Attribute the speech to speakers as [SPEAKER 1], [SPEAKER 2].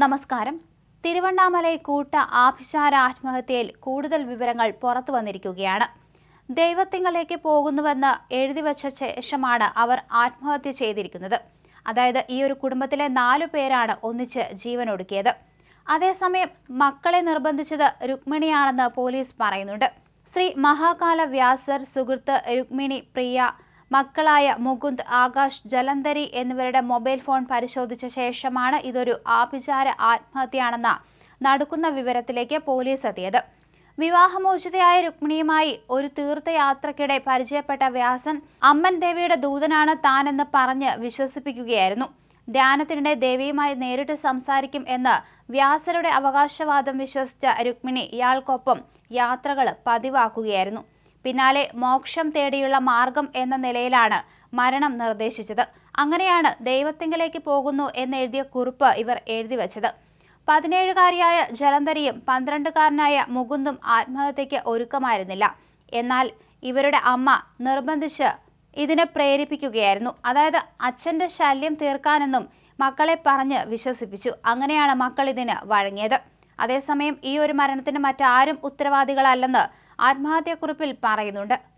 [SPEAKER 1] നമസ്കാരം. തിരുവണ്ണാമലൈ കൂട്ട ആഭിചാര ആത്മഹത്യയിൽ കൂടുതൽ വിവരങ്ങൾ പുറത്തു വന്നിരിക്കുകയാണ്. ദൈവത്തിങ്കലേക്ക് പോകുന്നുവെന്ന് എഴുതിവച്ച ശേഷമാണ് അവർ ആത്മഹത്യ ചെയ്തിരിക്കുന്നത്. അതായത് ഈ ഒരു കുടുംബത്തിലെ 4 പേരാണ് ഒന്നിച്ച് ജീവനൊടുക്കിയത്. അതേസമയം മക്കളെ നിർബന്ധിച്ചത് രുക്മിണിയാണെന്ന് പോലീസ് പറയുന്നുണ്ട്. ശ്രീ മഹാകാല വ്യാസർ, സുഹൃത്ത് രുക്മിണി പ്രിയ, മക്കളായ മുകുന്ദ്, ആകാശ്, ജലന്ധരി എന്നിവരുടെ മൊബൈൽ ഫോൺ പരിശോധിച്ച ശേഷമാണ് ഇതൊരു ആഭിചാര ആത്മഹത്യയാണെന്ന നടക്കുന്ന വിവരത്തിലേക്ക് പോലീസ് എത്തിയത്. വിവാഹമോചിതയായ രുക്മിണിയുമായി ഒരു തീർത്ഥയാത്രയ്ക്കിടെ പരിചയപ്പെട്ട വ്യാസൻ അമ്മൻ ദേവിയുടെ ദൂതനാണ് താനെന്ന് പറഞ്ഞ് വിശ്വസിപ്പിക്കുകയായിരുന്നു. ധ്യാനത്തിനിടെ ദേവിയുമായി നേരിട്ട് സംസാരിക്കും എന്ന് വ്യാസരുടെ അവകാശവാദം വിശ്വസിച്ച രുക്മിണി ഇയാൾക്കൊപ്പം യാത്രകൾ പതിവാക്കുകയായിരുന്നു. പിന്നാലെ മോക്ഷം തേടിയുള്ള മാർഗം എന്ന നിലയിലാണ് മരണം നിർദ്ദേശിച്ചത്. അങ്ങനെയാണ് ദൈവത്തിങ്കലേക്ക് പോകുന്നു എന്നെഴുതിയ കുറിപ്പ് ഇവർ എഴുതിവച്ചത്. 17കാരിയായ ജലന്ധരിയും 12കാരനായ മുകുന്ദും ആത്മഹത്യയ്ക്ക് ഒരുക്കമായിരുന്നില്ല. എന്നാൽ ഇവരുടെ അമ്മ നിർബന്ധിച്ച് ഇതിനെ പ്രേരിപ്പിക്കുകയായിരുന്നു. അതായത് അച്ഛൻ്റെ ശല്യം തീർക്കാനെന്നും മക്കളെ പറഞ്ഞ് വിശ്വസിപ്പിച്ചു. അങ്ങനെയാണ് മക്കൾ ഇതിന് വഴങ്ങിയത്. അതേസമയം ഈ ഒരു മരണത്തിന് മറ്റാരും ഉത്തരവാദികളല്ലെന്ന് ആത്മഹത്യാക്കുറിപ്പിൽ പറയുന്നുണ്ട്.